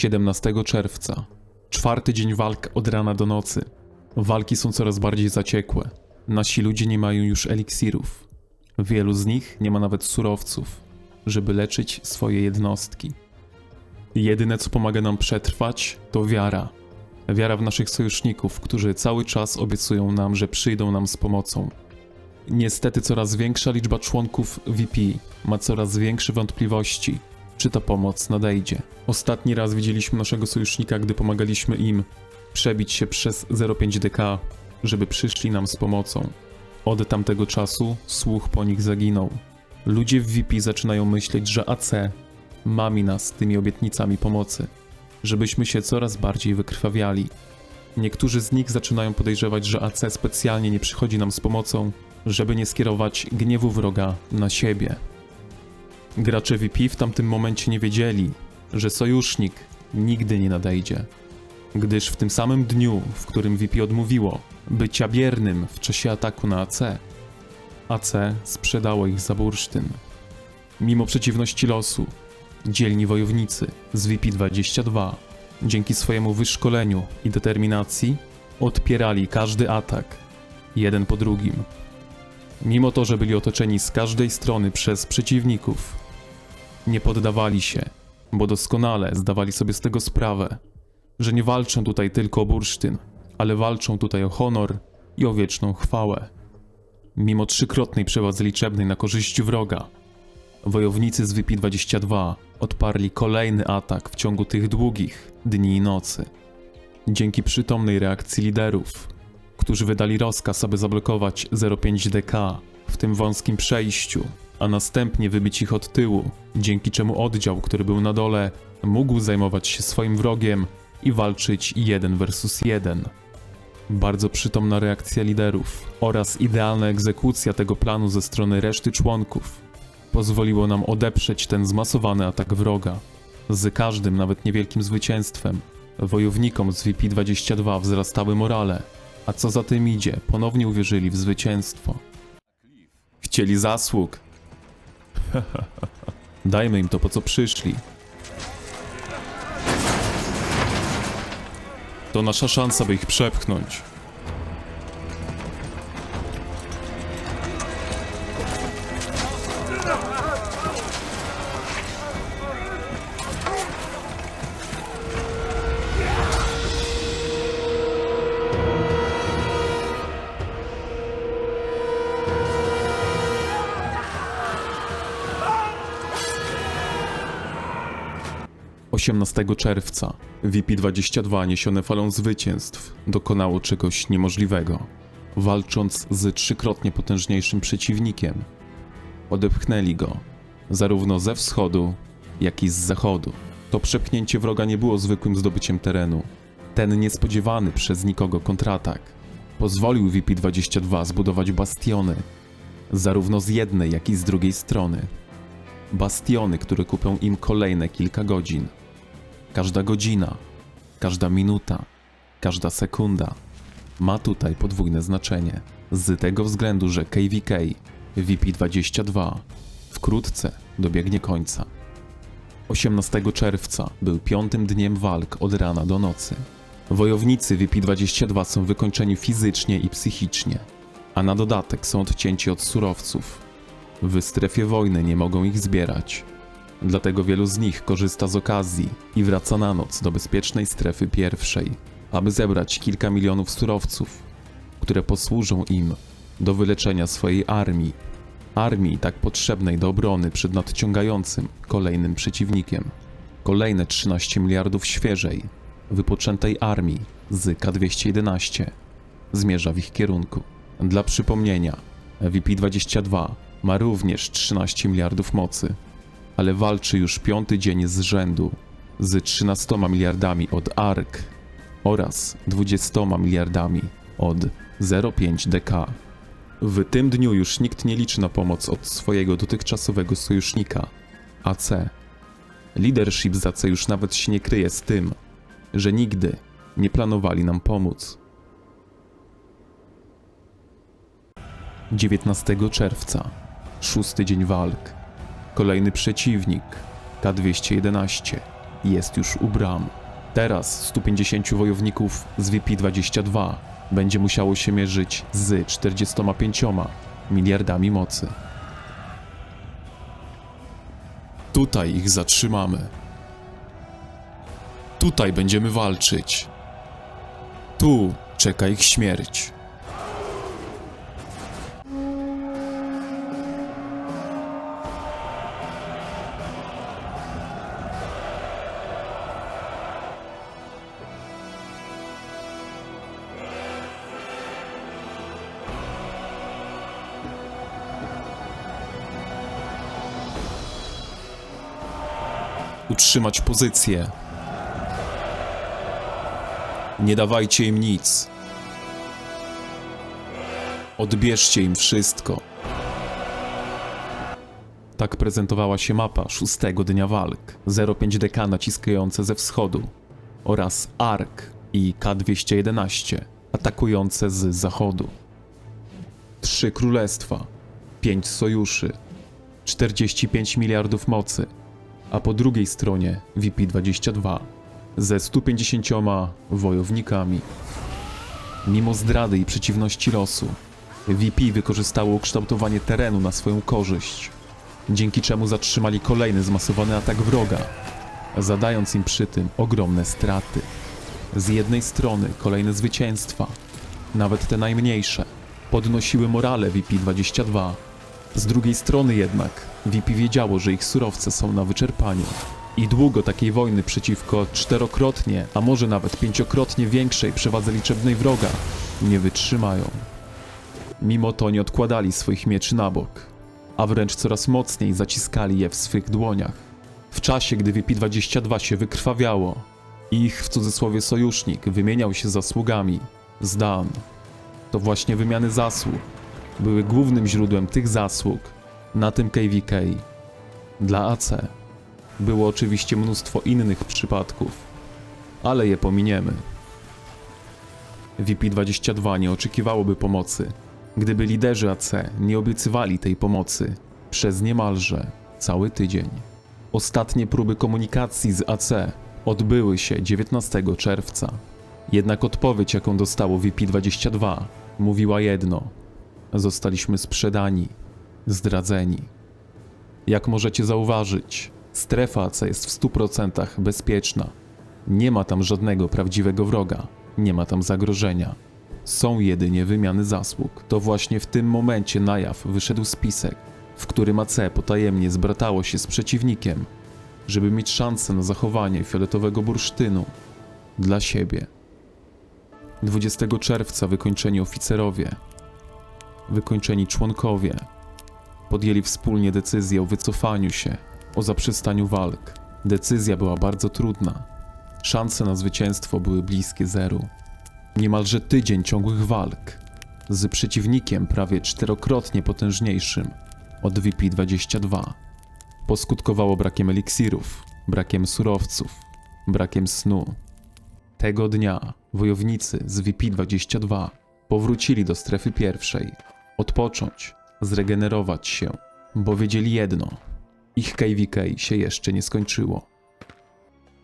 17 czerwca. 4. dzień walk od rana do nocy. Walki są coraz bardziej zaciekłe. Nasi ludzie nie mają już eliksirów. Wielu z nich nie ma nawet surowców, żeby leczyć swoje jednostki. Jedyne, co pomaga nam przetrwać, to wiara. Wiara w naszych sojuszników, którzy cały czas obiecują nam, że przyjdą nam z pomocą. Niestety coraz większa liczba członków VP ma coraz większe wątpliwości, czy ta pomoc nadejdzie. Ostatni raz widzieliśmy naszego sojusznika, gdy pomagaliśmy im przebić się przez 05DK, żeby przyszli nam z pomocą. Od tamtego czasu słuch po nich zaginął. Ludzie w VP zaczynają myśleć, że AC mami nas tymi obietnicami pomocy, żebyśmy się coraz bardziej wykrwawiali. Niektórzy z nich zaczynają podejrzewać, że AC specjalnie nie przychodzi nam z pomocą, żeby nie skierować gniewu wroga na siebie. Gracze VP w tamtym momencie nie wiedzieli, że sojusznik nigdy nie nadejdzie, gdyż w tym samym dniu, w którym VP odmówiło bycia biernym w czasie ataku na AC sprzedało ich za bursztyn. Mimo przeciwności losu, dzielni wojownicy z VP-22 dzięki swojemu wyszkoleniu i determinacji odpierali każdy atak, jeden po drugim. Mimo to, że byli otoczeni z każdej strony przez przeciwników, nie poddawali się, bo doskonale zdawali sobie z tego sprawę, że nie walczą tutaj tylko o bursztyn, ale walczą tutaj o honor i o wieczną chwałę. Mimo trzykrotnej przewadzy liczebnej na korzyść wroga, wojownicy z VP-22 odparli kolejny atak w ciągu tych długich dni i nocy. Dzięki przytomnej reakcji liderów, którzy wydali rozkaz, aby zablokować 05DK w tym wąskim przejściu, a następnie wybić ich od tyłu, dzięki czemu oddział, który był na dole, mógł zajmować się swoim wrogiem i walczyć 1 versus 1. Bardzo przytomna reakcja liderów oraz idealna egzekucja tego planu ze strony reszty członków pozwoliło nam odeprzeć ten zmasowany atak wroga. Z każdym, nawet niewielkim zwycięstwem, wojownikom z VP-22 wzrastały morale, a co za tym idzie, ponownie uwierzyli w zwycięstwo. Chcieli zasług. Dajmy im to, po co przyszli. To nasza szansa, by ich przepchnąć. Osiemnastego czerwca VP-22 niesione falą zwycięstw dokonało czegoś niemożliwego. Walcząc z trzykrotnie potężniejszym przeciwnikiem, odepchnęli go zarówno ze wschodu, jak i z zachodu. To przepchnięcie wroga nie było zwykłym zdobyciem terenu. Ten niespodziewany przez nikogo kontratak pozwolił VP-22 zbudować bastiony zarówno z jednej, jak i z drugiej strony. Bastiony, które kupią im kolejne kilka godzin. Każda godzina, każda minuta, każda sekunda ma tutaj podwójne znaczenie. Z tego względu, że KVK VP-22 wkrótce dobiegnie końca. 18 czerwca był 5. dniem walk od rana do nocy. Wojownicy VP-22 są wykończeni fizycznie i psychicznie, a na dodatek są odcięci od surowców. W strefie wojny nie mogą ich zbierać. Dlatego wielu z nich korzysta z okazji i wraca na noc do bezpiecznej strefy pierwszej, aby zebrać kilka milionów surowców, które posłużą im do wyleczenia swojej armii. Armii tak potrzebnej do obrony przed nadciągającym kolejnym przeciwnikiem. Kolejne 13 miliardów świeżej, wypoczętej armii z K-211 zmierza w ich kierunku. Dla przypomnienia, VP-22 ma również 13 miliardów mocy, ale walczy już 5. dzień z rzędu z 13 miliardami od ARK oraz 20 miliardami od 05DK. W tym dniu już nikt nie liczy na pomoc od swojego dotychczasowego sojusznika AC. Leadership z AC już nawet się nie kryje z tym, że nigdy nie planowali nam pomóc. 19 czerwca, 6. dzień walk. Kolejny przeciwnik, K-211, jest już u bram. Teraz 150 wojowników z VP-22 będzie musiało się mierzyć z 45 miliardami mocy. Tutaj ich zatrzymamy. Tutaj będziemy walczyć. Tu czeka ich śmierć. Utrzymać pozycję. Nie dawajcie im nic. Odbierzcie im wszystko. Tak prezentowała się mapa 6. dnia walk. 05DK naciskające ze wschodu oraz ARK i K211 atakujące z zachodu. 3 królestwa, 5 sojuszy, 45 miliardów mocy, a po drugiej stronie VP-22 ze 150 wojownikami. Mimo zdrady i przeciwności losu, VP wykorzystało ukształtowanie terenu na swoją korzyść, dzięki czemu zatrzymali kolejny zmasowany atak wroga, zadając im przy tym ogromne straty. Z jednej strony kolejne zwycięstwa, nawet te najmniejsze, podnosiły morale VP-22. Z drugiej strony jednak VP wiedziało, że ich surowce są na wyczerpaniu i długo takiej wojny przeciwko 4-krotnie, a może nawet 5-krotnie większej przewadze liczebnej wroga nie wytrzymają. Mimo to nie odkładali swoich mieczy na bok, a wręcz coraz mocniej zaciskali je w swych dłoniach. W czasie, gdy VP-22 się wykrwawiało, ich w cudzysłowie sojusznik wymieniał się zasługami z Dan. To właśnie wymiany zasług były głównym źródłem tych zasług na tym KVK. Dla AC było oczywiście mnóstwo innych przypadków, ale je pominiemy. VP-22 nie oczekiwałoby pomocy, gdyby liderzy AC nie obiecywali tej pomocy przez niemalże cały tydzień. Ostatnie próby komunikacji z AC odbyły się 19 czerwca. Jednak odpowiedź, jaką dostało VP-22, mówiła jedno: zostaliśmy sprzedani, zdradzeni. Jak możecie zauważyć, strefa AC jest w 100% bezpieczna. Nie ma tam żadnego prawdziwego wroga, nie ma tam zagrożenia. Są jedynie wymiany zasług. To właśnie w tym momencie na jaw wyszedł spisek, w którym AC potajemnie zbratało się z przeciwnikiem, żeby mieć szansę na zachowanie fioletowego bursztynu dla siebie. 20 czerwca wykończeni oficerowie, wykończeni członkowie podjęli wspólnie decyzję o wycofaniu się, o zaprzestaniu walk. Decyzja była bardzo trudna. Szanse na zwycięstwo były bliskie zeru. Niemalże tydzień ciągłych walk z przeciwnikiem prawie 4-krotnie potężniejszym od VP-22 poskutkowało brakiem eliksirów, brakiem surowców, brakiem snu. Tego dnia wojownicy z VP-22 powrócili do strefy pierwszej, odpocząć, zregenerować się, bo wiedzieli jedno: ich KVK się jeszcze nie skończyło.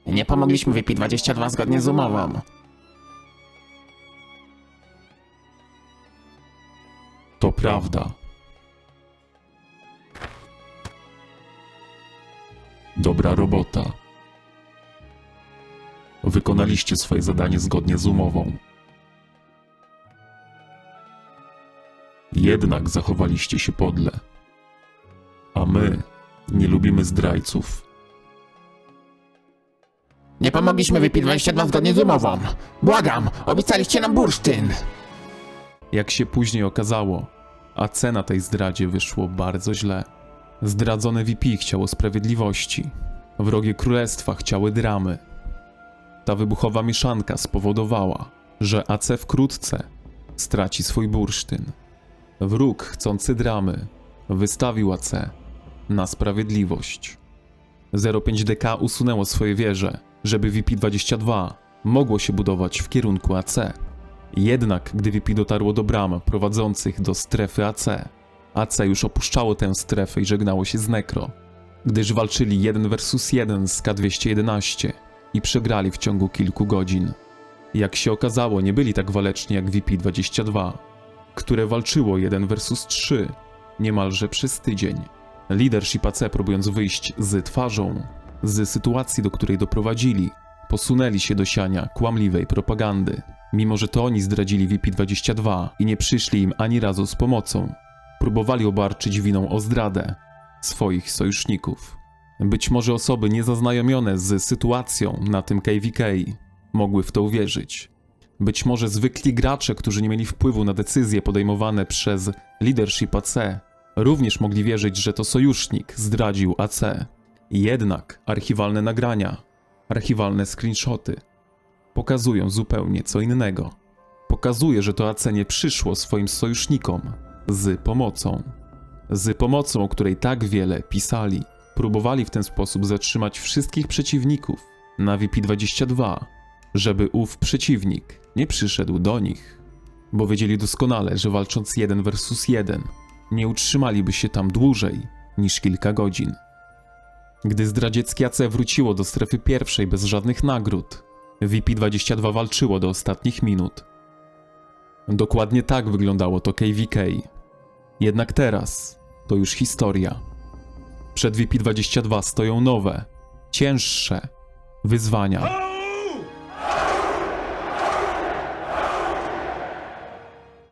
Nie pomogliśmy VP-22 zgodnie z umową. To prawda. Dobra robota. Wykonaliście swoje zadanie zgodnie z umową. Jednak zachowaliście się podle. A my nie lubimy zdrajców. Nie pomogliśmy VP-22 zgodnie z umową. Błagam, obiecaliście nam bursztyn. Jak się później okazało, AC na tej zdradzie wyszło bardzo źle. Zdradzone VP chciało sprawiedliwości. Wrogie królestwa chciały dramy. Ta wybuchowa mieszanka spowodowała, że AC wkrótce straci swój bursztyn. Wróg chcący dramy wystawił AC na sprawiedliwość. 05DK usunęło swoje wieże, żeby VP-22 mogło się budować w kierunku AC. Jednak gdy VP dotarło do bram prowadzących do strefy AC, AC już opuszczało tę strefę i żegnało się z Necro. gdyż walczyli 1 versus 1 z K211 i przegrali w ciągu kilku godzin. Jak się okazało, nie byli tak waleczni jak VP-22, które walczyło 1 versus 3 niemalże przez tydzień. Leadership AC, próbując wyjść z twarzą z sytuacji, do której doprowadzili, posunęli się do siania kłamliwej propagandy. Mimo że to oni zdradzili VP-22 i nie przyszli im ani razu z pomocą, próbowali obarczyć winą o zdradę swoich sojuszników. Być może osoby niezaznajomione z sytuacją na tym KVK mogły w to uwierzyć. Być może zwykli gracze, którzy nie mieli wpływu na decyzje podejmowane przez Leadership AC, również mogli wierzyć, że to sojusznik zdradził AC. Jednak archiwalne nagrania, archiwalne screenshoty pokazują zupełnie co innego. Pokazuje, że to AC nie przyszło swoim sojusznikom z pomocą. Z pomocą, o której tak wiele pisali. Próbowali w ten sposób zatrzymać wszystkich przeciwników na VP-22, żeby ów przeciwnik nie przyszedł do nich. Bo wiedzieli doskonale, że walcząc 1 versus 1 nie utrzymaliby się tam dłużej niż kilka godzin. Gdy zdradzieckie AC wróciło do strefy pierwszej bez żadnych nagród, VP-22 walczyło do ostatnich minut. Dokładnie tak wyglądało to KVK. Jednak teraz to już historia. Przed VP-22 stoją nowe, cięższe wyzwania.